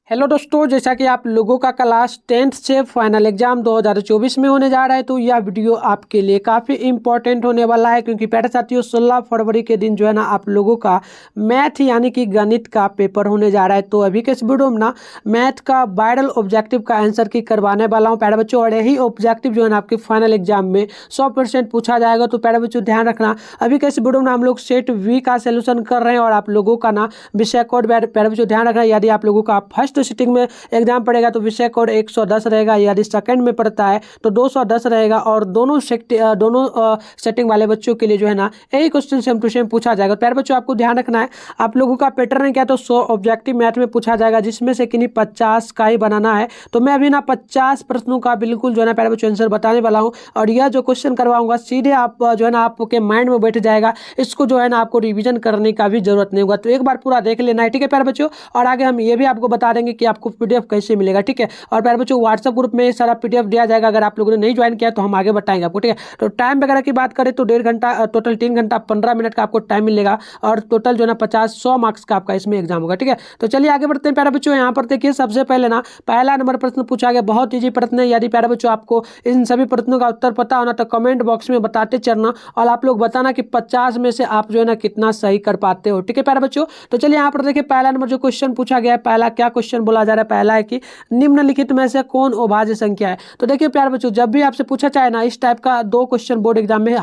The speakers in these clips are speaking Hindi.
हेलो दोस्तों, जैसा कि आप लोगों का क्लास 10th से फाइनल एग्जाम 2024 में होने जा रहा है, तो यह वीडियो आपके लिए काफ़ी इंपॉर्टेंट होने वाला है। क्योंकि प्यारे साथियों 16 फरवरी के दिन जो है ना आप लोगों का मैथ यानी कि गणित का पेपर होने जा रहा है। तो अभी के इस वीडियो में ना मैथ का वायरल ऑब्जेक्टिव का आंसर की करवाने वाला हूँ प्यारे बच्चों। और यही ऑब्जेक्टिव जो है ना आपके फाइनल एग्जाम में 100% पूछा जाएगा। तो प्यारे बच्चों ध्यान रखना, अभी के इस वीडियो में हम लोग सेट वी का सोल्यूशन कर रहे हैं। और आप लोगों का ना विषय कोड प्यारे बच्चों ध्यान रखना, यदि आप लोगों का फर्स्ट सिटिंग में एग्जाम पड़ेगा तो विषय कोड 110 रहेगा। यदि सेकंड में पड़ता है तो 210 रहेगा। और दोनों सेटिंग वाले बच्चों के लिए जो है ना यही क्वेश्चन सेम टू सेम पूछा जाएगा। प्यारे बच्चों आपको ध्यान रखना है, आप लोगों का पैटर्न क्या तो 100 ऑब्जेक्टिव मैथ में पूछा जाएगा, जिसमें से किन्हीं 50 का ही बनाना है। तो मैं अभी ना 50 प्रश्नों का बिल्कुल जो है ना प्यारे बच्चों आंसर बताने वाला हूँ। और यह जो क्वेश्चन करवाऊंगा सीधे आप जो है ना आपके माइंड में बैठ जाएगा। इसको जो है ना आपको रिविजन करने का भी जरूरत नहीं होगा। तो एक बार पूरा देख लेना है, ठीक है प्यारे बच्चों। और आगे हम ये भी आपको बता देंगे कि आपको पीडीएफ कैसे मिलेगा, ठीक है। और प्यारे बच्चों व्हाट्सएप ग्रुप में सारा पीडीएफ दिया जाएगा, अगर आप लोगों ने नहीं ज्वाइन किया तो हम आगे बताएंगे आपको, ठीक है। तो टाइम वगैरह की बात करें तो 1.5 घंटा टोटल 3 घंटा 15 मिनट का आपको टाइम मिलेगा। और टोटल जो है ना 50-100 मार्क्स का आपका इसमें एग्जाम होगा, ठीक है। तो चलिए आगे बढ़ते हैं प्यारे बच्चों। यहाँ पर देखिए सबसे पहले ना पहला नंबर प्रश्न पूछा गया, बहुत ईजी प्रश्न है। यदि प्यारे बच्चों आपको इन सभी प्रश्नों का उत्तर पता होना तो कमेंट बॉक्स में बताते चलना। और आप लोग बताना कि 50 में से आप जो है ना कितना सही कर पाते हो, ठीक है प्यारे बच्चों। तो चलिए यहाँ पर देखिए पहला नंबर जो क्वेश्चन पूछा गया है, पहला क्या क्वेश्चन बोला जा रहा है, पहला है कि निम्नलिखित में से कौन अभाज्य संख्या है। तो देखिए प्यारे बच्चों जब भी आपसे पूछा जाए ना इस टाइप का 2 क्वेश्चन बोर्ड एग्जाम में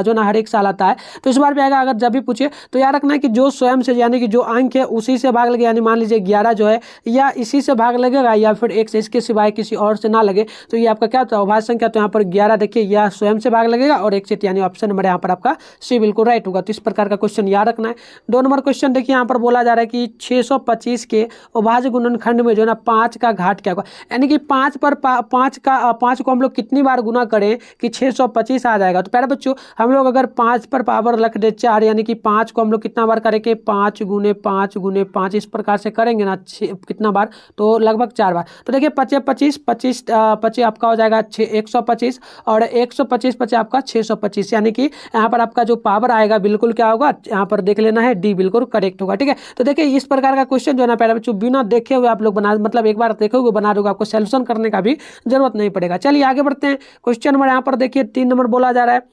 जो ना हर एक साल आता है, तो इस बार भी आएगा। अगर जब भी पूछे तो याद रखना है कि जो स्वयं से यानी कि जो अंक है उसी से भाग लगे। यानी मान लीजिए 11 जो है या इसी से भाग लगेगा या फिर 1 से, इसके सिवाय किसी और से ना लगे, तो ये आपका क्या होता है अभाज्य संख्या। तो यहाँ पर 11 देखिए यह स्वयं से भाग लगेगा और 1 से, यानी ऑप्शन नंबर यहाँ पर आपका सी बिल्कुल राइट होगा। तो इस प्रकार का क्वेश्चन याद रखना है। 2 नंबर क्वेश्चन देखिए यहाँ पर बोला जा रहा है कि 625 के अभाज्य गुणनखंड में जो है ना 5 का घात क्या होगा। यानी कि 5 पर 5 को हम लोग कितनी बार गुना करें कि 625 आ जाएगा। तो प्यारे बच्चों हम लोग अगर 5 पर पावर रख दे 4, यानी कि 5 को हम लोग कितना बार करेंगे 5 गुने 5 गुने 5, इस प्रकार से करेंगे ना कितना बार, तो लगभग 4 बार। तो देखिए 25 25 25 आपका हो जाएगा 125 और 125 25 आपका 625, यानी कि यहाँ पर आपका जो पावर आएगा बिल्कुल क्या होगा, यहाँ पर देख लेना है डी बिल्कुल करेक्ट होगा, ठीक है। तो देखिए इस प्रकार का क्वेश्चन जो है ना प्यारे बच्चों बिना देखे हुए आप लोग बना, मतलब एक बार देखे हुए बना दोगे, आपको सोल्यूशन करने का भी जरूरत नहीं पड़ेगा। चलिए आगे बढ़ते हैं। क्वेश्चन नंबर यहाँ पर देखिए 3 नंबर बोला जा रहा है,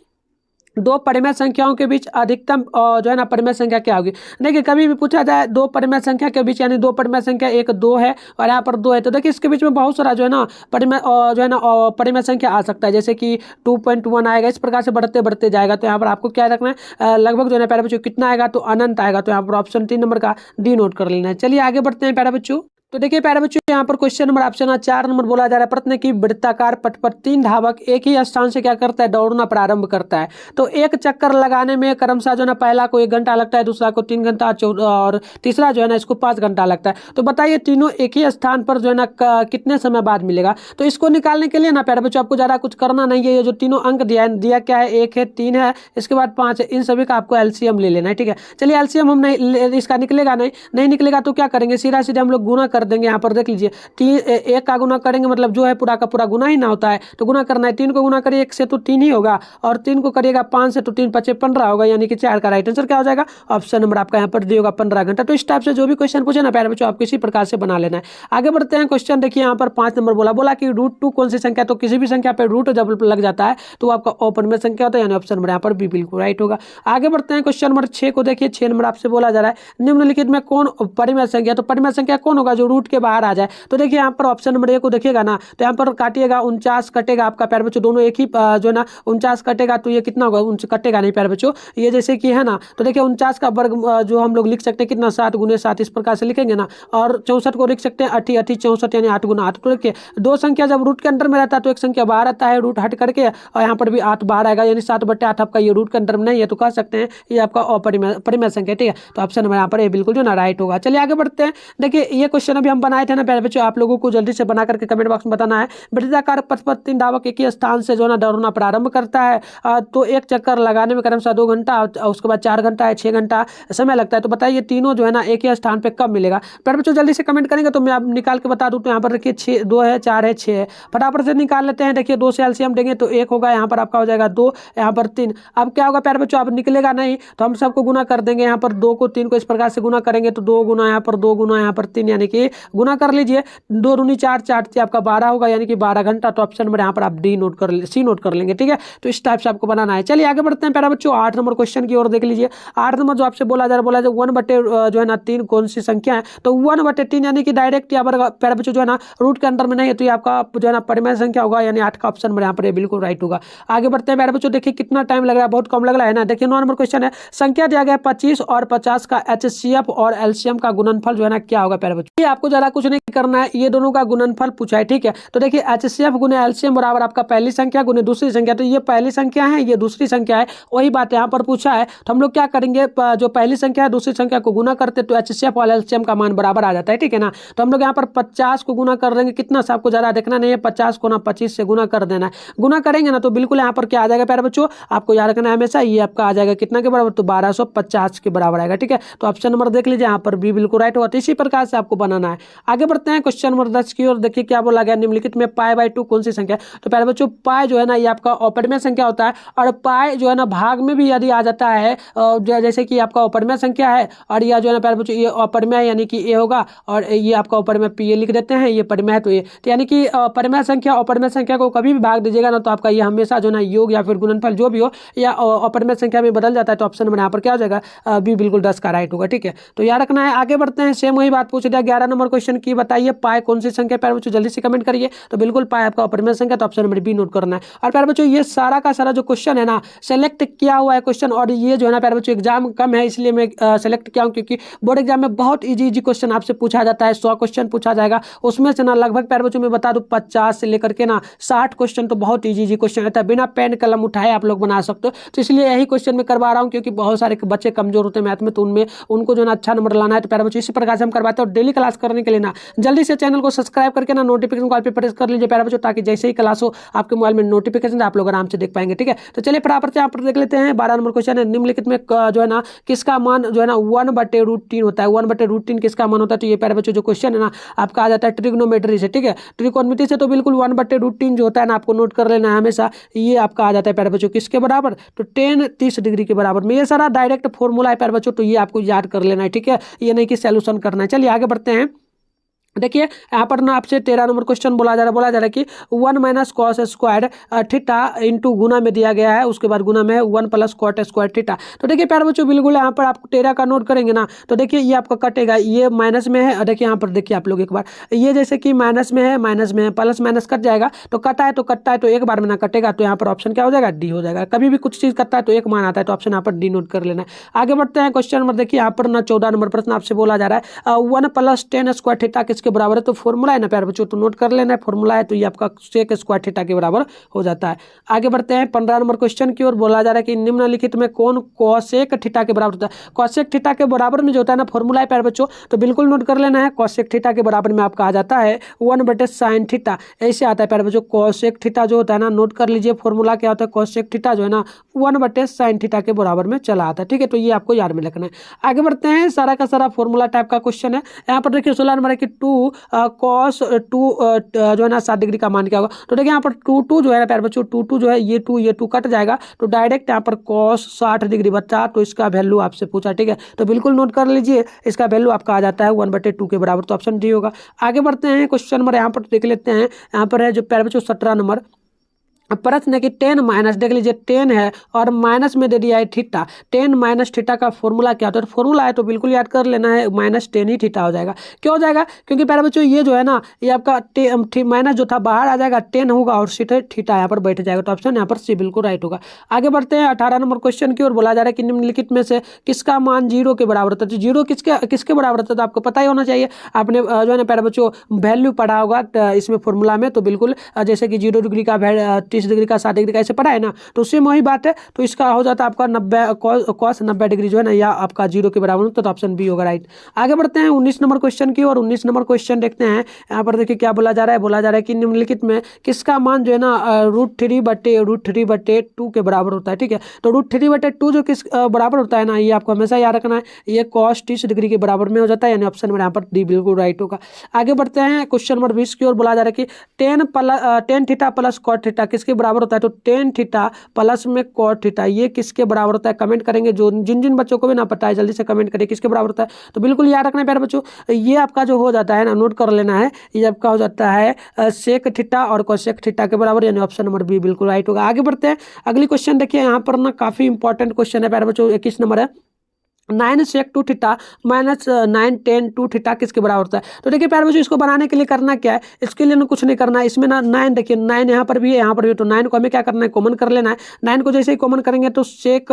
2 परिमेय संख्याओं के बीच अधिकतम जो है ना परिमेय संख्या क्या होगी। देखिए कभी भी पूछा जाए 2 परिमेय संख्या के बीच, यानी 2 परिमेय संख्या, एक 2 है और यहाँ पर 2 है, तो देखिए इसके बीच में बहुत सारा जो है ना परिमेय जो है ना परिमेय संख्या आ सकता है, जैसे कि 2.1 आएगा, इस प्रकार से बढ़ते बढ़ते जाएगा। तो यहाँ पर आपको क्या रखना है, लगभग जो है ना प्यारे बच्चों कितना आएगा, तो अनंत आएगा। तो यहाँ पर ऑप्शन 3 नंबर का डी नोट कर लेना है। चलिए आगे बढ़ते हैं प्यारे बच्चों। तो देखिए प्यारे बच्चों यहाँ पर क्वेश्चन नंबर ऑप्शन 4 नंबर बोला जा रहा है, प्रश्न की वृत्ताकार पथ पर 3 धावक एक ही स्थान से क्या करता है, दौड़ना प्रारंभ करता है। तो एक चक्कर लगाने में क्रमशः जो है ना पहला को 1 घंटा लगता है, दूसरा को 3 घंटा और तीसरा जो है ना इसको 5 घंटा लगता है। तो बताइए तीनों एक ही स्थान पर जो है ना कितने समय बाद मिलेगा। तो इसको निकालने के लिए ना प्यारे बच्चों आपको ज़्यादा कुछ करना नहीं है। ये जो तीनों अंक दिया क्या है, 1 है, 3 है, इसके बाद 5 है, इन सभी का आपको एलसीएम ले लेना है, ठीक है। चलिए एलसीएम हम नहीं, इसका निकलेगा नहीं निकलेगा तो क्या करेंगे, सीधा सीधा हम लोग गुना कर देंगे। यहाँ पर देख लीजिए 1 का गुना करेंगे, मतलब जो है पूरा का पूरा गुना ही ना होता है, तो गुना करना है। 3 को गुना करिए 1 से तो 3 ही होगा, और 3 को करिएगा 5 से तो 3 5 15 होगा, यानी कि 4 का राइट आंसर क्या हो जाएगा, ऑप्शन नंबर आपका यहाँ पर दी होगा 15 घंटा। तो इस टाइप से जो भी क्वेश्चन पूछे ना प्यारे बच्चों आपको इसी प्रकार से बना लेना है। आगे बढ़ते हैं। क्वेश्चन देखिए यहाँ पर 5 नंबर बोला कि √2 कौन सी संख्या। तो किसी भी संख्या पर रूट जब लग जाता है तो आपका अपरिमेय संख्या होता है, यानी ऑप्शन नंबर यहाँ पर बी बिल्कुल राइट होगा। आगे बढ़ते हैं। क्वेश्चन नंबर 6 को देखिए, 6 नंबर आपसे बोला जा रहा है निम्नलिखित में कौन परिमेय संख्या। तो परिमेय संख्या कौन होगा, जो रूट के बाहर आ जाए। तो देखिए यहाँ पर ऑप्शन नंबर 1 को देखिएगा ना, तो यहाँ पर काटिएगा 49 कटेगा आपका प्यारे बच्चों, दोनों एक ही जो है ना 49 कटेगा तो ये कितना होगा, कटेगा नहीं प्यारे बच्चों, ये जैसे कि है ना। तो देखिए 49 का वर्ग जो हम लोग लिख सकते हैं कितना, 7 गुने 7, इस प्रकार से लिखेंगे ना। और 64 को लिख सकते हैं 8 8 64, यानी 8 गुना 8। तो देखिए 2 संख्या जब रूट के अंदर में रहता है तो एक संख्या बाहर आता है रूट हट करके, और यहाँ पर भी 8 बाहर आएगा, यानी 7/8 आपका ये रूट के अंदर में नहीं है, तो कह सकते हैं ये आपका अपरिमेय संख्या, ठीक है। तो ऑप्शन नंबर यहाँ पर ये बिल्कुल जो ना राइट होगा। चलिए आगे बढ़ते हैं। देखिए ये क्वेश्चन अभी हम बनाए थे ना प्यारे बच्चों, आप लोगों को जल्दी से बना करके कमेंट बॉक्स में बताना है। वृत्ताकार पथ पर 3 धावक एक ही स्थान से जो है ना दौड़ना प्रारंभ करता है, तो एक चक्कर लगाने में क्रमशः 2 घंटा, उसके बाद 4 घंटा है, 6 घंटा समय लगता है। तो बताइए तीनों जो है ना एक ही स्थान पे कब मिलेगा। प्यारे बच्चों जल्दी से कमेंट करेंगे तो मैं आप निकाल के बता दूं। तो यहाँ पर देखिए 6 2 है, 4 है, 6 है, फटाफट से निकाल लेते हैं। देखिए 2 से एलसीएम देंगे तो 1 होगा, यहाँ पर आपका हो जाएगा 2, यहाँ पर 3। अब क्या होगा प्यारे बच्चों, अब निकलेगा नहीं तो हम सबको गुना कर देंगे। यहाँ पर 2 को 3 को इस प्रकार से गुना करेंगे तो 2 गुना यहाँ पर 2 गुना यहाँ पर 3, यानी कि चलिए गुना कर लीजिए, 2 दूनी 4, 4 से आपका 12 होगा, यानी कि 12 घंटा। तो ऑप्शन नंबर यहाँ पर आप सी नोट कर लेंगे, ठीक है। तो इस टाइप से आपको बनाना है। चलिए आगे बढ़ते हैं प्यारे बच्चों 8 नंबर क्वेश्चन की ओर। देख लीजिए 8 नंबर जो आपसे बोला जा रहा है 1/3 जो है ना 3 कौन सी संख्या है, तो 1/3 यानी कि डायरेक्ट यहाँ पर प्यारे बच्चों जो है ना रूट के अंदर में नहीं है, तो ये आपका जो है ना परिमेय संख्या होगा, यानी 8 का ऑप्शन यहाँ पर ये बिल्कुल राइट होगा। आगे बढ़ते हैं प्यारे बच्चों, देखिए कितना टाइम लग रहा है, बहुत कम लग रहा है ना। देखिए 9 नंबर क्वेश्चन है, संख्या दिया गया 25 और 50 का HCF और LCM का गुणनफल जो है ना क्या होगा प्यारे बच्चों। ये आपको जरा कुछ नहीं करना है, ये दोनों का गुणनफल पूछा है, ठीक है। तो देखिए HCF गुने LCM बराबर आपका पहली संख्या गुने दूसरी संख्या, तो ये पहली संख्या है, ये दूसरी संख्या है, वही बात यहाँ पर पूछा है। तो हम लोग क्या करेंगे, जो पहली संख्या है दूसरी संख्या को गुना करते तो HCF और LCM का मान बराबर आ जाता है, ठीक है ना। तो हम लोग यहाँ पर 50 को गुना कर देंगे, कितना से आपको ज्यादा देखना नहीं है, 50 को ना 25 से गुना कर देना है। गुना करेंगे ना तो बिल्कुल यहाँ पर क्या आ जाएगा प्यारे बच्चों, आपको याद रखना है हमेशा, ये आपका आ जाएगा कितना के बराबर, तो 1250 के बराबर आएगा, ठीक है। तो ऑप्शन नंबर देख लीजिए यहाँ पर भी बिल्कुल राइट होगा। तो इसी प्रकार से आपको बनाना है। आगे बढ़ते हैं क्वेश्चन नंबर 10 की ओर। देखिए क्या बोला गया, निम्नलिखित में π/2 कौन सी संख्या है। तो प्यारे बच्चों पाई जो है ना ये आपका अपरिमेय संख्या होता है, और पाई जो है ना भाग में भी यदि आ जाता है, जैसे कि आपका अपरिमेय संख्या है, और यह जो है ना प्यारे बच्चों ये अपरिमेय यानी कि ए होगा, और ये आपका अपरिमेय पी लिख देते हैं, ये परिमेय है तो ये, तो यानी कि परिमेय संख्या अपरिमेय संख्या को कभी भी भाग दीजिएगा ना तो आपका ये हमेशा जो ना योग या फिर गुणनफल जो भी हो या अपरिमेय संख्या में बदल जाता है। तो ऑप्शन नंबर यहाँ पर क्या हो जाएगा, बी बिल्कुल 10 का राइट होगा, ठीक है। तो याद रखना है। आगे बढ़ते हैं, सेम वही बात पूछ दिया। 11 नंबर क्वेश्चन की बताइए पाई कौन सी संख्या, प्यारे बच्चों जल्दी से कमेंट करिए। तो बिल्कुल पाई आपका अपरिमेय संख्या, तो ऑप्शन नंबर बी नोट करना है। और प्यारे बच्चों ये सारा का सारा जो क्वेश्चन है ना सेलेक्ट किया हुआ है क्वेश्चन, और ये जो है ना प्यारे बच्चों एग्जाम कम है इसलिए मैं सेलेक्ट किया हूँ, क्योंकि बोर्ड एग्जाम में बहुत इजी क्वेश्चन आपसे पूछा जाता है, 100 क्वेश्चन पूछा जाएगा, उसमें से ना लगभग प्यारे बच्चों में बता दूं 50 से लेकर के ना 60 क्वेश्चन तो बहुत इजी क्वेश्चन रहता है, बिना पेन कलम उठाए आप लोग बना सकते हो। तो इसलिए यही क्वेश्चन मैं करवा रहा हूँ, क्योंकि बहुत सारे बच्चे कमजोर होते हैं मैथ में, तो उनमें उनको जो ना अच्छा नंबर लाना है। तो प्यारे बच्चों इसी प्रकार से हम करवाते हैं। और डेली क्लास करने के लिए ना जल्दी से चैनल को सब्सक्राइब करके ना नोटिफिकेशन कॉल पे प्रेस कर लीजिए प्यारे बच्चों, ताकि जैसे ही क्लास हो आपके मोबाइल में नोटिफिकेशन आप लोग आराम से देख पाएंगे, ठीक है। तो चलिए फटाफट से यहाँ पर देख लेते हैं। 12 नंबर क्वेश्चन है, निम्नलिखित में जो है ना किसका मान जो है ना 1/√3 होता है। 1/√3 किसका मान होता है, तो ये प्यारे बच्चों जो क्वेश्चन है ना आपका आ जाता है ट्रिग्नोमेट्री से, ठीक है। त्रिकोणमिति से तो बिल्कुल 1/√3 जो होता है ना आपको नोट कर लेना है हमेशा, ये आपका आ जाता है प्यारे बच्चों किसके बराबर, तो 10 30 डिग्री के बराबर में। ये सारा डायरेक्ट फॉर्मूला है प्यारे बच्चों, तो ये आपको याद कर लेना है, ठीक है, ये नहीं कि सॉल्यूशन करना है। चलिए आगे बढ़ते हैं। देखिए यहाँ पर ना आपसे 13 नंबर क्वेश्चन बोला जा रहा है कि 1 - cos स्क्वायर थीटा इंटू गुना में दिया गया है, उसके बाद गुना में है 1 + cot स्क्वायर थीटा। तो देखिए प्यारे बच्चों बिल्कुल यहाँ पर आपको 13 का नोट करेंगे ना, तो देखिए ये आपका कटेगा, ये माइनस में है, देखिए यहाँ पर देखिए आप लोग एक बार, ये जैसे कि माइनस में है प्लस माइनस कट जाएगा, तो कटा है तो एक बार में ना कटेगा, तो यहाँ पर ऑप्शन क्या हो जाएगा, डी हो जाएगा। कभी भी कुछ चीज़ कटता है तो एक मान आता है, तो ऑप्शन यहाँ पर डी नोट कर लेना है। आगे बढ़ते हैं क्वेश्चन नंबर, देखिए यहाँ पर ना 14 नंबर प्रश्न आपसे बोला जा रहा है 1 + tan स्क्वायर थीटा किसके बराबर है। तो फॉर्मूला है ना प्यारे बच्चों, तो नोट कर लेना है फॉर्मूला है, तो ये आपका sec स्क्वायर थीटा के बराबर हो जाता है। आगे बढ़ते हैं 15 नंबर क्वेश्चन की ओर। बोला जा रहा है कि निम्नलिखित में कौन cosec थीटा के बराबर होता है। cosec थीटा के बराबर में जो होता है ना फॉर्मूला है प्यारे बच्चों, तो बिल्कुल नोट कर लेना है। cosec थीटा के बराबर में आपका आ जाता है 1/sin थीटा, ऐसे आता है प्यारे बच्चों। cosec थीटा जो होता है ना नोट कर लीजिए, फॉर्मूला क्या होता है, cosec थीटा जो है ना 1/sin थीटा के बराबर में चला आता है, ठीक है। तो ये आपको याद में रखना है। आगे बढ़ते हैं, सारा का सारा फॉर्मूला टाइप का क्वेश्चन है। यहाँ पर देखिए 16 नंबर है कि 2 cos 2 जो है ना 60 डिग्री का मान क्या होगा। तो देखिए यहाँ पर 2 जो है ना प्यारे बच्चों 2 जो है ये 2 कट जाएगा, तो डायरेक्ट यहाँ पर cos 60 डिग्री बचा, तो इसका वैल्यू आपसे पूछा, ठीक है। तो बिल्कुल नोट कर लीजिए, इसका वैल्यू आपका आ जाता है 1/2 के बराबर, तो ऑप्शन डी होगा। आगे बढ़ते हैं क्वेश्चन नंबर, यहाँ पर देख लेते हैं। यहाँ पर है जो प्यारे बच्चों 17 नंबर प्रश्न है कि 10 माइनस, देख लीजिए 10 है और माइनस में दे दिया है थीटा, 10 - थीटा का फॉर्मूला क्या होता है। फॉर्मूला है तो बिल्कुल याद कर लेना है, -10 ही थीटा हो जाएगा। क्यों हो जाएगा, क्योंकि प्यारे बच्चों ये जो है ना ये आपका माइनस जो था बाहर आ जाएगा, 10 होगा और थीटा यहाँ पर बैठ जाएगा, तो ऑप्शन यहाँ पर सी बिल्कुल राइट होगा। आगे बढ़ते हैं 18 नंबर क्वेश्चन की ओर। बोला जा रहा है कि निम्नलिखित में से किसका मान 0 के बराबर होता है। तो 0 किसके बराबर होता है, तो आपको पता ही होना चाहिए, आपने जो है ना प्यारे बच्चों वैल्यू पढ़ा होगा इसमें फॉर्मूला में। तो बिल्कुल जैसे कि 0 डिग्री का 30 डिग्री का 60 डिग्री ऐसे पढ़ा है ना, तो उससे वही बात है, तो इसका हो जाता है आपका 90 cos 90 डिग्री जो है ना, या आपका 0 के बराबर होता है, तो ऑप्शन बी होगा राइट। आगे बढ़ते हैं 19 नंबर क्वेश्चन की और 19 नंबर क्वेश्चन देखते हैं। यहाँ पर देखिए क्या बोला जा रहा है कि निम्नलिखित में किसका मान जो है ना √3/2 के बराबर होता है, ठीक है। तो √3/2 जो किस बराबर होता है ना, ये आपको हमेशा याद रखना है, ये cos 30 डिग्री के बराबर में हो जाता है, यानी ऑप्शन में यहाँ पर डी बिल्कुल राइट होगा। आगे बढ़ते हैं क्वेश्चन नंबर 20 की ओर। बोला जा रहा है कि tan थीटा + cot थीटा किसके किसके बराबर होता है, तो टेन थीटा प्लस में कॉट थीटा, ये किसके बराबर होता है, कमेंट करेंगे। जो जिन जिन बच्चों को भी ना पता है जल्दी से कमेंट करिए किसके बराबर होता है। तो बिल्कुल याद रखना है प्यारे बच्चों, ये आपका जो हो जाता है ना, नोट कर लेना है, ये आपका हो जाता है सेक थीटा और कोसेक थीटा के बराबर, यानी ऑप्शन नंबर बी बिल्कुल राइट होगा। आगे बढ़ते हैं, अगली क्वेश्चन देखिए, यहाँ पर ना काफी इंपॉर्टेंट क्वेश्चन है प्यारे बच्चों। 21 नंबर है, 9 सेक 2 थीटा माइनस 9 10 2 थीटा किसके बराबर होता है। तो देखिए प्यारे बच्चों, इसको बनाने के लिए करना क्या है, इसके लिए ना कुछ नहीं करना है। इसमें ना 9 देखिए, 9 यहाँ पर भी है यहाँ पर भी, तो 9 को हमें क्या करना है, कॉमन कर लेना है। 9 को जैसे ही कॉमन करेंगे तो sec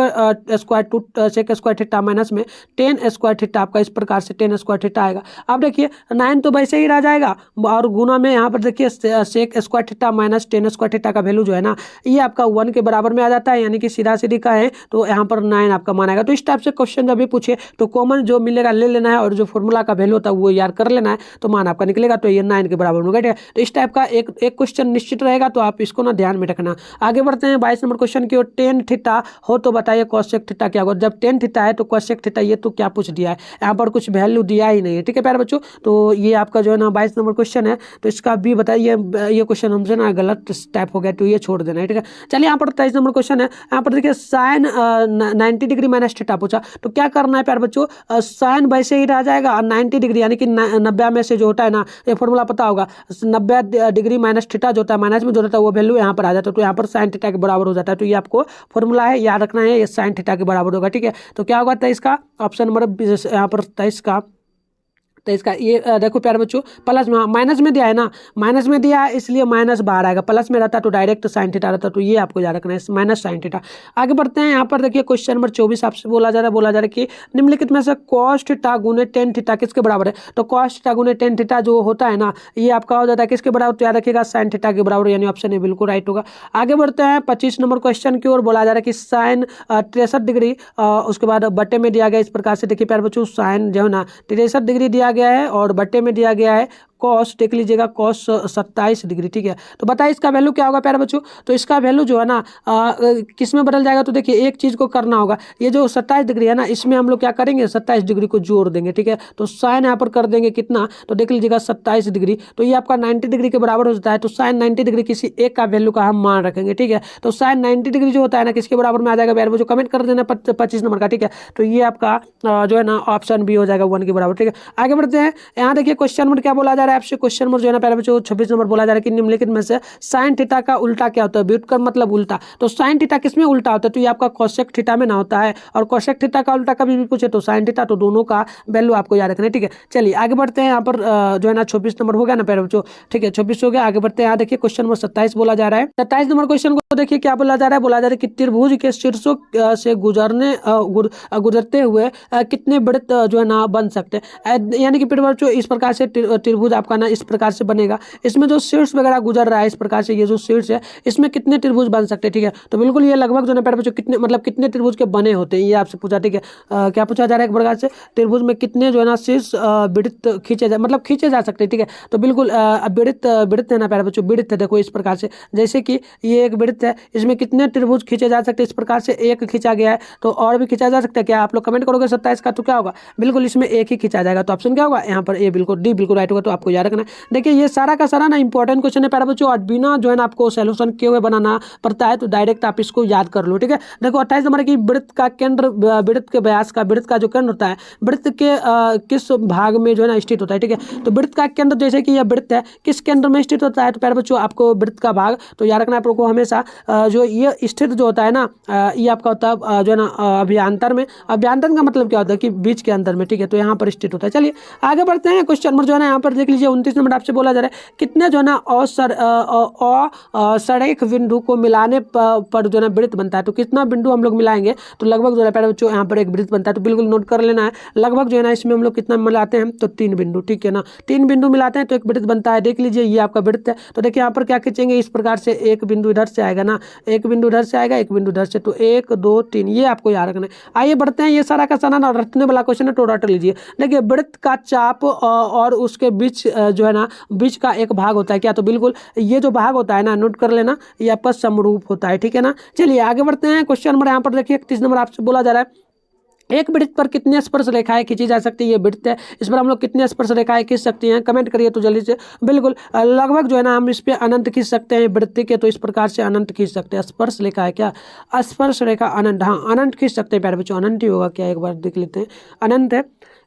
square 2 sec square theta minus में 10 स्क्वायर थीटा, आपका इस प्रकार से 10 स्क्वायर थीटा आएगा। अब देखिए 9 तो वैसे ही रह जाएगा, और गुना में यहाँ पर देखिए sec square theta minus 10 square theta का वैल्यू जो है ना, ये आपका 1 के बराबर में आ जाता है, यानी कि सीधा सीधी का है, तो यहाँ पर 9 आपका माना। तो इस टाइप से क्वेश्चन जब भी पूछे तो कॉमन जो मिलेगा ले लेना है, और जो फॉर्मूला का वैल्यू होता है वो याद कर लेना है, तो मान आपका निकलेगा, तो ये 9 के बराबर होगा। ठीक है, तो इस टाइप का एक क्वेश्चन निश्चित रहेगा, तो आप इसको ना ध्यान में रखना। आगे बढ़ते हैं 22 नंबर क्वेश्चन की ओर। 10 थीटा हो तो बताइए कोसेक थीटा क्या होगा। जब 10 थीटा है तो कोसेक थीटा, ये तो क्या पूछ दिया है, यहाँ पर कुछ वैल्यू दिया ही नहीं है। ठीक है प्यारे बच्चों, तो ये आपका जो है ना 22 नंबर क्वेश्चन है, तो इसका भी बताइए, ये क्वेश्चन हमसे ना गलत टाइप हो गया, तो ये छोड़ देना है। ठीक है, चलिए यहाँ पर 23 नंबर क्वेश्चन है, यहाँ पर देखिए साइन 90 डिग्री माइनस थीटा पूछा, तो क्या करना है प्यारे बच्चों, साइन वैसे ही रह जाएगा, और 90 डिग्री यानी कि 90 में से जो होता है ना, ये फॉर्मूला पता होगा, 90 डिग्री माइनस थीटा जो होता है, माइनस में जो होता है वो वैल्यू यहाँ पर आ जाता है, तो यहाँ पर साइन थीटा के बराबर हो जाता है। तो ये आपको फॉर्मूला है, याद रखना है, ये साइन थीटा के बराबर होगा। ठीक है, तो क्या होगा 23 का ऑप्शन नंबर यहाँ पर 23 का, तो इसका ये देखो प्यारे बच्चों, प्लस में, माइनस में दिया है ना, माइनस में दिया है इसलिए माइनस बाहर आएगा, प्लस में रहता तो डायरेक्ट साइन थीटा रहता, तो ये आपको याद रखना है, माइनस साइन थीटा। आगे बढ़ते हैं, यहाँ पर देखिए क्वेश्चन नंबर 24 आपसे बोला जा रहा है कि निम्नलिखित में से कॉस थीटा गुने टेन थीटा किसके बराबर है। तो कॉस थीटा गुने टेन थीटा जो होता है ना, ये आपका हो जाता है किसके बराबर, तो याद रखिएगा साइन थीटा के बराबर, यानी ऑप्शन ए बिल्कुल राइट होगा। आगे बढ़ते हैं 25 नंबर क्वेश्चन की ओर। बोला जा रहा है कि साइन 63 डिग्री उसके बाद बट्टे में दिया गया, इस प्रकार से देखिए प्यारे बच्चों, साइन जो है ना 63 डिग्री दिया गया है, और बट्टे में दिया गया है कॉस, देख लीजिएगा कॉस 27 डिग्री। ठीक है, तो बताइए इसका वैल्यू क्या होगा प्यारे बच्चों। तो इसका वैल्यू जो है ना किस में बदल जाएगा, तो देखिए एक चीज़ को करना होगा, ये जो 27 डिग्री है ना, इसमें हम लोग क्या करेंगे, 27 डिग्री को जोड़ देंगे। ठीक है, तो साइन यहाँ पर कर देंगे कितना, तो देख लीजिएगा 27 डिग्री, तो ये आपका 90 डिग्री के बराबर हो जाता है। तो साइन 90 डिग्री किसी एक का वैल्यू का हम मान रखेंगे। ठीक है, तो साइन 90 डिग्री जो होता है ना, किसके बराबर में आ जाएगा प्यारे बच्चों, कमेंट कर देना 25 नंबर का। ठीक है, तो ये आपका जो है ना ऑप्शन बी हो जाएगा 1 के बराबर। ठीक है, आगे बढ़ते हैं, यहाँ देखिए क्वेश्चन नंबर क्या बोला जा रहा है आपसे, क्वेश्चन नंबर जो है ना प्यारे बच्चों 26 नंबर बोला जा रहा है कि निम्नलिखित में से साइन थीटा का उल्टा क्या होता है, व्युत्क्रम मतलब उल्टा। तो साइन थीटा किसमें उल्टा होता है, तो ये आपका कोसेक थीटा में ना होता है, और कोसेक थीटा का उल्टा कभी भी पूछे तो साइन थीटा, तो दोनों का वैल्यू आपको याद रखना है। ठीक है, चलिए आगे बढ़ते हैं, यहाँ पर जो है ना 26 नंबर हो गया ना प्यारे बच्चों। ठीक है, 26 हो गया। आगे बढ़ते हैं, यहाँ देखिए क्वेश्चन नंबर 27 बोला जा रहा है। 27 नंबर क्वेश्चन को देखिए क्या बोला जा रहा है, बोला जा रहा है कि त्रिभुज के शीर्षों से गुजरते हुए कितने वृत्त जो है ना बन सकते हैं, यानी कि प्यारे बच्चों इस प्रकार से त्रिभुज आपका ना इस प्रकार से बनेगा, इसमें जो शीर्ष वगैरह गुजर रहा है इस प्रकार से, ये जो शीर्ष है इसमें कितने त्रिभुज बन सकते हैं। ठीक है, तो बिल्कुल ये लगभग जो है प्यारे बच्चों कितने, मतलब कितने त्रिभुज के बने होते हैं, ये आपसे पूछा। ठीक है, क्या पूछा जा रहा है एक प्रकार से, त्रिभुज में कितने जो है ना शीर्ष वृत्त खींचे जा, मतलब खींचे जा सकते हैं। ठीक है, तो बिल्कुल वृत्त है ना प्यारे बच्चों, वृत्त है, देखो इस प्रकार से, जैसे कि ये एक वृत्त है, इसमें कितने त्रिभुज खींचे जा सकते हैं, इस प्रकार से एक खींचा गया है, तो और भी खींचा जा सकता है क्या, आप लोग कमेंट करोगे 27 का, तो क्या होगा, बिल्कुल इसमें एक ही खींचा जाएगा, तो ऑप्शन क्या होगा यहाँ पर ए बिल्कुल डी बिल्कुल राइट होगा। तो आपको याद रखना है, देखिए ये सारा का सारा ना इंपॉर्टेंट क्वेश्चन है प्यारे बच्चों, और बिना जो है ना आपको सोल्यूशन किए हुए बनाना पड़ता है, तो डायरेक्ट आप इसको याद कर लो। ठीक है, देखो 28 नंबर की वृत्त का केंद्र, वृत्त के व्यास का, वृत्त का जो केंद्र होता है वृत्त के किस भाग में जो है ना स्थित होता है। ठीक है, तो वृत्त का केंद्र, जैसे कि यह वृत्त है, किस केंद्र में स्थित होता है, तो प्यारे बच्चों आपको वृत्त का भाग तो याद रखना है आपको हमेशा, जो ये स्थित जो होता है ना, ये आपका होता है जो है ना अभ्यंतर में। अभ्यंतर का मतलब क्या होता है कि बीच के अंदर में। ठीक है, तो यहाँ पर स्थित होता है। चलिए आगे बढ़ते हैं, क्वेश्चन नंबर जो है ना यहाँ पर देख लीजिए 29 नंबर आपसे बोला जा रहा है, कितने जो है ना सड़क बिंदु को मिलाने पर जो है ना वृत्त बनता है, तो कितना बिंदु हम लोग मिलाएंगे, तो लगभग जो है प्यारे बच्चों यहाँ पर एक वृत्त बनता है, तो बिल्कुल नोट कर लेना है, लगभग जो है ना इसमें हम लोग कितना मिलाते हैं, तो 3 बिंदु। ठीक है ना, 3 बिंदु मिलाते हैं तो एक वृत्त बनता है। देख लीजिए ये आपका वृत्त है, तो देखिए यहाँ पर क्या खींचेंगे, इस प्रकार से एक बिंदु इधर से आएगा ना, एक बिंदु इधर से आएगा, एक बिंदु इधर से, तो 1 2 3, ये आपको याद रखना है। आइए बढ़ते हैं, ये सारा का सारा ना रटने वाला क्वेश्चन है, तो रट लीजिए। देखिए वृत्त का चाप और उसके बीच जो है ना बीच का एक भाग होता है क्या, तो बिल्कुल ये जो भाग होता है ना, नोट कर लेना, ये आपका समरूप होता है। ठीक है ना, चलिए आगे बढ़ते हैं, क्वेश्चन नंबर यहाँ पर देखिए 31 नंबर आपसे बोला जा रहा है एक वृत्त पर कितनी स्पर्श रेखाएं खींची जा सकती है, ये वृत्त है, इस पर हम लोग कितनी स्पर्श रेखाएं खींच सकती हैं, कमेंट करिए तो जल्दी से। बिल्कुल लगभग जो है ना हम इस पे अनंत खींच सकते हैं वृत्त के, तो इस प्रकार से अनंत खींच सकते हैं। स्पर्श रेखा है क्या, स्पर्श रेखा अनंत, हाँ अनंत खींच सकते हैं प्यारे बच्चों, अनंत ही होगा क्या, एक बार देख लेते हैं। अनंत है।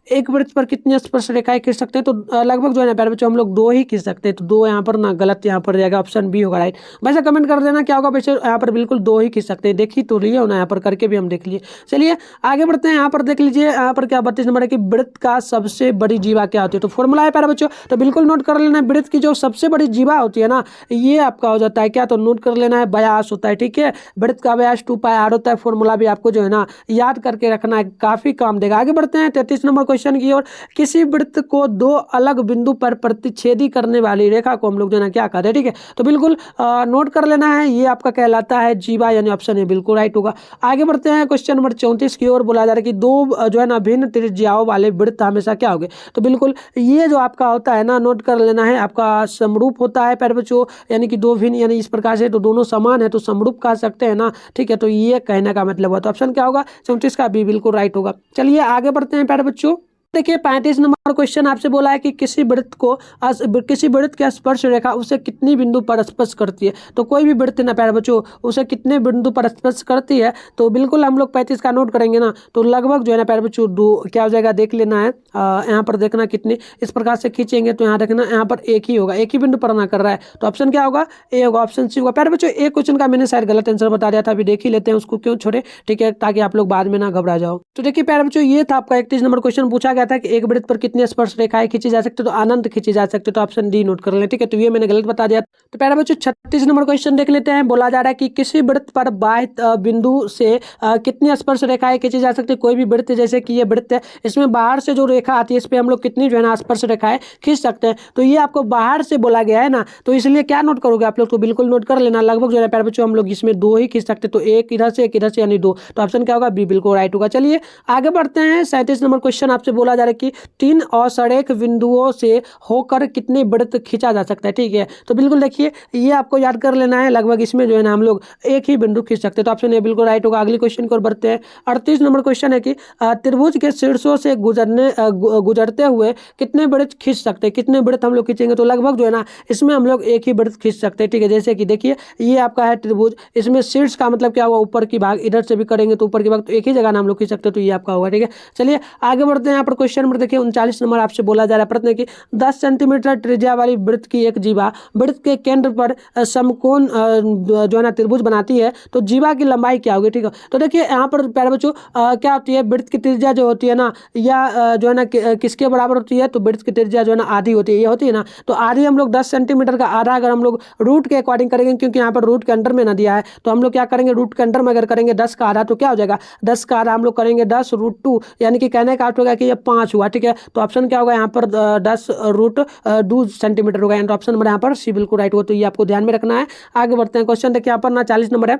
एक वृत्त पर कितनी स्पर्श रेखाएं खींच सकते हैं, तो लगभग जो है ना प्यारे बच्चों हम लोग 2 ही खींच सकते हैं, तो 2 यहाँ पर ना गलत, यहाँ पर जाएगा ऑप्शन बी होगा राइट। वैसे कमेंट कर देना क्या होगा, वैसे यहाँ पर बिल्कुल 2 ही खींच सकते हैं, देख ही तो लिए हो ना, यहाँ पर करके भी हम देख लिए। चलिए आगे बढ़ते हैं, यहाँ पर देख लीजिए, यहाँ पर क्या 32 नंबर है कि वृत्त का सबसे बड़ी जीवा क्या होती है, तो फॉर्मूला है प्यारे बच्चों, तो बिल्कुल नोट कर लेना है। वृत्त की जो सबसे बड़ी जीवा होती है ना, ये आपका हो जाता है क्या, तो नोट कर लेना है, व्यास होता है, ठीक है। वृत्त का व्यास 2πr होता है, फॉर्मूला भी आपको जो है ना याद करके रखना है, काफी काम देगा। आगे बढ़ते हैं 33 नंबर क्वेश्चन की ओर। किसी वृत्त को 2 अलग बिंदु पर प्रतिच्छेदी करने वाली रेखा को हम लोग जो है ना क्या कहते हैं, ठीक है। तो बिल्कुल नोट कर लेना है, ये आपका कहलाता है जीवा, यानी ऑप्शन ए बिल्कुल राइट होगा। आगे बढ़ते हैं क्वेश्चन नंबर 34 की ओर। बोला जा रहा है कि 2 जो है ना भिन्न त्रिज्याओं वाले वृत्त हमेशा क्या होंगे, तो बिल्कुल ये जो आपका होता है ना, नोट कर लेना है, आपका समरूप होता है प्यारे बच्चों, यानी कि 2 भिन्न, यानी इस प्रकार से तो दोनों समान है, तो समरूप कह सकते हैं ना, ठीक है। तो ये कहने का मतलब हुआ, तो ऑप्शन क्या होगा, 34 का बी बिल्कुल राइट होगा। चलिए आगे बढ़ते हैं प्यारे बच्चों। देखिए 35 नंबर क्वेश्चन आपसे बोला है कि किसी वृत्त की स्पर्श रेखा उसे कितनी बिंदु पर स्पर्श करती है, तो कोई भी वृत्त ना प्यारे बच्चों उसे कितने बिंदु पर स्पर्श करती है, तो बिल्कुल हम लोग 35 का नोट करेंगे ना, तो लगभग जो है ना प्यारे बच्चों 2 क्या हो जाएगा, देख लेना है, यहाँ पर देखना कितनी इस प्रकार से खींचेंगे, तो यहाँ देखना यहाँ पर एक ही होगा, एक ही बिंदु पर ना कर रहा है, तो ऑप्शन क्या होगा, ए होगा, ऑप्शन सी होगा। प्यारे बच्चों एक क्वेश्चन का मैंने शायद गलत आंसर बता दिया था, अभी देख ही लेते हैं उसको, क्यों छोड़े, ठीक है, ताकि आप लोग बाद में ना घबरा जाओ। तो देखिए प्यारे बच्चों ये था आपका 31 नंबर क्वेश्चन, पूछा गया था कि एक वृत्त पर कितनी स्पर्श रेखाएं खींची जा सकती है, तो अनंत खींची जा सकती है, तो ऑप्शन डी नोट कर लें, ठीक है। तो ये मैंने गलत बता दिया। तो प्यारे बच्चों 36 नंबर क्वेश्चन देख लेते हैं। बोला जा रहा है कि किसी वृत्त पर बाह्य बिंदु से कितनी स्पर्श रेखाएं खींची जा सकती है, कोई भी वृत्त, जैसे कि ये वृत्त है, इसमें बाहर से जो रेखा आती है इस पर हम लोग कितनी जो है ना स्पर्श रेखाएं खींच सकते हैं, तो ये आपको बाहर से बोला गया है ना, तो इसलिए क्या नोट करोगे आप लोग, तो बिल्कुल नोट कर लेना, लगभग जो है प्यारे बच्चों हम लोग इसमें 2 ही खींच सकते हैं, तो एक इधर से एक इधर से, यानी 2, तो ऑप्शन क्या होगा, बी बिल्कुल राइट होगा। चलिए आगे बढ़ते हैं 37 नंबर क्वेश्चन आपसे बोला जा रहा है कि 3 असरेख बिंदुओं से होकर कितने वृत्त खींचा जा सकता है, ठीक है। तो बिल्कुल देखिए ये आपको याद कर लेना है, लगभग इसमें जो है ना हम लोग एक ही बिंदु खींच सकते हैं, तो ऑप्शन ए बिल्कुल राइट होगा। अगली क्वेश्चन की ओर बढ़ते हैं। 38 नंबर क्वेश्चन है कि त्रिभुज के शीर्षों से गुजरते हुए कितने वृत्त खींच सकते हैं, कितने वृत्त हम लोग खींचेंगे, तो लगभग जो है ना इसमें हम लोग एक ही वृत्त खींच सकते हैं, ठीक है। जैसे कि देखिए ये आपका है त्रिभुज, इसमें शीर्ष का मतलब क्या हुआ, ऊपर की भाग, इधर से भी करेंगे तो ऊपर की भाग, तो एक ही जगह ना हम लोग खींच सकते हैं, तो ये आपका होगा, ठीक है। चलिए आगे बढ़ते हैं। यहाँ पर क्वेश्चन नंबर देखिए 39 नंबर आपसे बोला जा रहा है, प्रश्न कि 10 सेंटीमीटर त्रिज्या वाली वृत्त की एक जीवा वृत्त के केंद्र पर समकोण जो है ना त्रिभुज बनाती है, तो जीवा की लंबाई क्या होगी, ठीक है। तो देखिए यहाँ पर प्यारे बच्चों क्या होती है, वृत्त की त्रिज्या जो होती है ना, या जो है ना किसके बराबर होती है, तो वृत्त की त्रिज्या जो है ना आधी होती है, ये होती है ना, तो आधी हम लोग 10 सेंटीमीटर का आधा अगर हम लोग रूट के अकॉर्डिंग करेंगे, क्योंकि यहाँ पर रूट के अंडर में ना दिया है, तो हम लोग क्या करेंगे, रूट के अंडर में अगर करेंगे 10 का आधा, तो क्या हो जाएगा, 10 का आधा हम लोग करेंगे 10√2, यानी कि कहने का अर्थ होगा कि ये 5 हुआ, ठीक है। तो ऑप्शन क्या होगा यहाँ पर 10√2 सेंटीमीटर होगा, तो ऑप्शन नंबर यहाँ पर सी बिल्कुल राइट होगा, तो ये आपको ध्यान में रखना है। आगे बढ़ते हैं। क्वेश्चन देखिए यहाँ पर ना 40 नंबर है,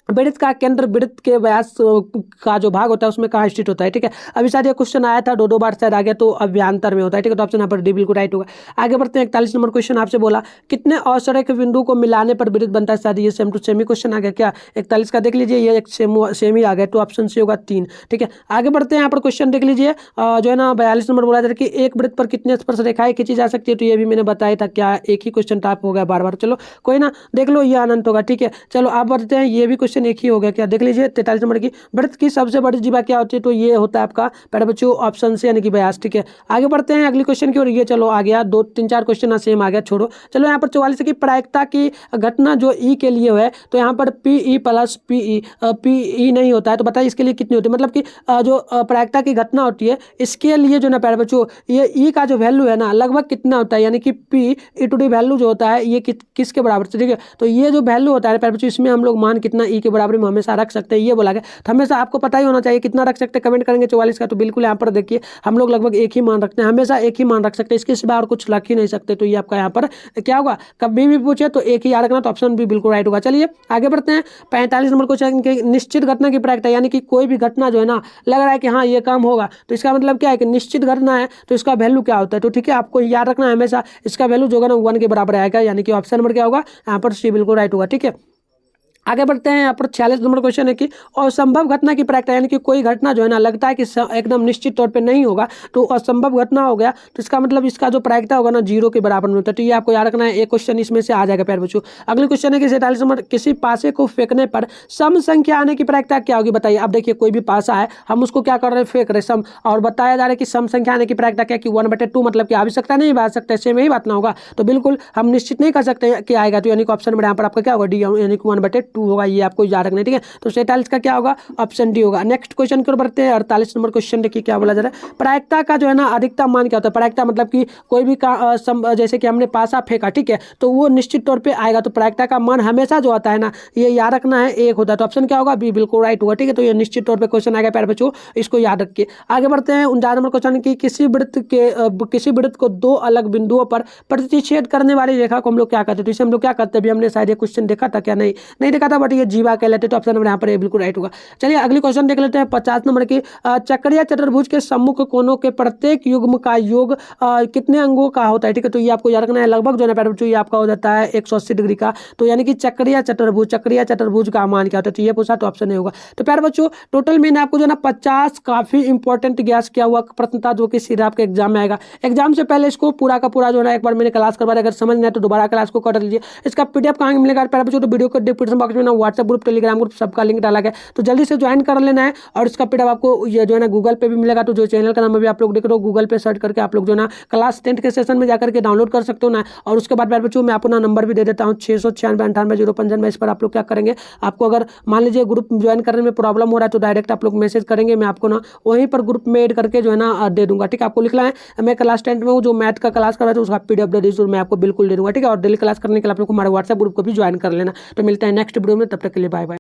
वृत्त का केंद्र वृत्त के व्यास का जो भाग होता है उसमें कहाँ स्थित होता है, ठीक है। अभी शायद ये क्वेश्चन आया था, 2 बार शायद आ गया, तो अभ्यंतर में होता है, ठीक है। तो ऑप्शन यहाँ पर डी बिल्कुल राइट होगा। आगे बढ़ते हैं। 41 नंबर क्वेश्चन आपसे बोला कितने असरेख बिंदु को मिलाने पर वृत्त बनता है, शायद ये सेम टू सेम ही क्वेश्चन आ गया क्या, 41 का देख लीजिए, ये एक सेम ही आ गया, तो ऑप्शन सी होगा 3, ठीक है। आगे बढ़ते हैं। यहाँ पर क्वेश्चन देख लीजिए, जो है ना 42 नंबर बोला जा रहा है कि एक वृत्त पर कितने स्पर्श रेखाएं खींची जा सकती है, तो ये भी मैंने बताया था, क्या एक ही क्वेश्चन टाइप हो गया बार बार, चलो कोई ना, देख लो ये अनंत होगा, ठीक है। चलो आप बढ़ते हैं, ये भी क्वेश्चन एक ही हो गया क्या, देख लीजिए 43 नंबर की वृत्त की सबसे बड़ी जीवा क्या होती है, तो ये होता है आपका प्यारे बच्चों ऑप्शन से, यानी कि व्यास, ठीक है। आगे बढ़ते हैं अगली क्वेश्चन की ओर। ये चलो आ गया, 2-3-4 क्वेश्चन सेम आ गया, छोड़ो। चलो यहाँ पर 44 की प्रायिकता की घटना जो ई के लिए है, तो यहाँ पर पी प्लस पी नहीं होता है, तो बताइए इसके लिए कितनी होती है, मतलब कि जो प्रायिकता की घटना होती है इसके लिए जो ना प्यारे बच्चों ये ई का जो वैल्यू है ना लगभग कितना होता है, यानी कि P E two D value जो होता है ये किसके बराबर से, ठीक है। तो ये जो वैल्यू होता है प्यारे बच्चों इसमें हम लोग मान कितना ई के बराबर में हमेशा रख सकते हैं, ये बोला गया। तो हमेशा आपको पता ही होना चाहिए कितना रख सकते हैं, कमेंट करेंगे 44 का, तो बिल्कुल यहाँ पर देखिए हम लोग लगभग एक ही मान रखते हैं, हमेशा एक ही मान रख सकते हैं, इसके सिवा और कुछ रख ही नहीं सकते, तो ये आपका यहाँ पर क्या होगा, कभी भी पूछे तो एक ही याद रखना, तो ऑप्शन भी बिल्कुल राइट होगा। चलिए आगे बढ़ते हैं। 45 नंबर क्वेश्चन के निश्चित घटना की प्रायिकता, यानी कि कोई भी घटना जो है ना लग रहा है कि हाँ ये काम होगा, तो इसका मतलब क्या है कि निश्चित घटना है, तो इसका वैल्यू क्या होता है, तो ठीक है आपको याद रखना है हमेशा, इसका वैल्यू जो होगा ना 1 के बराबर आएगा, यानी कि ऑप्शन नंबर क्या होगा यहाँ पर सी बिल्कुल राइट होगा, ठीक है। आगे बढ़ते हैं। यहाँ पर 46 नंबर क्वेश्चन है कि असंभव घटना की प्रायिकता, यानी कि कोई घटना जो है ना लगता है कि एकदम निश्चित तौर पे नहीं होगा, तो असंभव घटना हो गया, तो इसका मतलब इसका जो प्रायिकता होगा ना 0 के बराबर में होता है। तो ये आपको याद रखना है, एक क्वेश्चन इसमें से आ जाएगा प्यारे बच्चों। अगले क्वेश्चन है कि 47 नंबर, किसी पासे को फेंकने पर सम संख्या आने की प्रायिकता क्या होगी, बताइए। अब देखिए कोई भी पासा है, हम उसको क्या कर रहे हैं, फेंक रहे सम, और बताया जा रहा है कि सम संख्या आने की प्रायिकता क्या, कि 1/2, मतलब कि आ भी सकता नहीं, भी आ सकता है, सेम ही बात ना होगा। तो बिल्कुल हम निश्चित नहीं कर सकते कि आएगा, तो यानी कि ऑप्शन में यहाँ पर आपका क्या होगा, डी, यानी कि 1/2 होगा। ये आपको याद रखना है, ठीक है। तो 47 का क्या होगा, ऑप्शन डी होगा। नेक्स्ट क्वेश्चन की ओर बढ़ते हैं। 48 नंबर क्वेश्चन देखिए क्या बोला जा रहा है, प्रायिकता का जो है ना अधिकतम मान क्या होता है। प्रायिकता मतलब कि कोई भी जैसे कि हमने पासा फेंका, ठीक है, तो वो निश्चित तौर पे आएगा, तो प्रायिकता का मान हमेशा जो आता है ना, ये याद रखना है, 1 होता है। तो ऑप्शन क्या होगा, बी बिल्कुल राइट होगा, ठीक है। तो ये निश्चित तौर पर क्वेश्चन आएगा प्यारे बच्चों, इसको याद रखिए। आगे बढ़ते हैं। 49 नंबर क्वेश्चन की किसी वृत्त को 2 अलग बिंदुओं पर प्रतिच्छेद करने वाली रेखा को हम लोग क्या कहते हैं। तो इसे हम लोग क्या करते हैं, अभी हमने शायद ये क्वेश्चन देखा था क्या, नहीं देखा था, बट ये जीवा कहलाते। तो ऑप्शन नंबर यहाँ पर बिल्कुल राइट होगा। चलिए अगली क्वेश्चन देख लेते हैं। 50 नंबर की, चक्रीय चतुर्भुज के सम्मुख कोनों के प्रत्येक युग्म का योग कितने अंगों का होता है, ठीक है। तो ये आपको याद रखना है, लगभग जो है प्यारे बच्चों ये आपका हो जाता है 180 डिग्री का। तो यानी कि चक्रीय चतुर्भुज का मान क्या होता है, तो ये पूछा, तो ऑप्शन नहीं होगा। तो प्यारे बच्चों टोटल मैंने आपको जो ना 50 काफी इंपॉर्टेंट गैस किया हुआ प्रश्न था, जो कि सीधा आपके एग्जाम में आएगा। एग्जाम से पहले इसको पूरा का पूरा जो है एक बार मैंने क्लास करवा दिया, अगर समझ नहीं आए तो दोबारा क्लास को कर लीजिए। इसका पीडीएफ कहाँ मिलेगा प्यारे बच्चों, तो वीडियो को डिस्क्रिप्शन बॉक्स में ना व्हाट्सएप ग्रुप, टेलीग्राम ग्रुप सबका लिंक डाला गया, तो जल्दी से ज्वाइन कर लेना है। और इसका पीडीएफ आपको ये जो है ना गूगल पे भी मिलेगा, तो जो चैनल का नाम अभी आप लोग देख रहे हो गूगल पे सर्च करके आप लोग जो ना क्लास 10 के सेशन में जाकर के डाउनलोड कर सकते हो ना। और उसके बाद प्यारे बच्चों मैं आपको ना नंबर भी दे देता हूँ 696 इस पर आप लोग क्या करेंगे, आपको अगर मान लीजिए ग्रुप ज्वाइन करने में प्रॉब्लम हो रहा है, तो डायरेक्ट आप लोग मैसेज करेंगे, मैं आपको ना वहीं पर ग्रुप में ऐड करके जो है ना दे दूंगा, ठीक है। आपको लिखना है मैं क्लास 10 में हूँ, जो मैथ का क्लास कर रहा था उसका पीडीएफ दे दीजिए, मैं आपको बिल्कुल दे दूंगा, ठीक है। और डेली क्लास करने के लिए आप लोग हमारे व्हाट्सएप ग्रुप को भी ज्वाइन कर लेना। तो मिलते हैं नेक्स्ट वीडियो में, तब तक के लिए बाय बाय।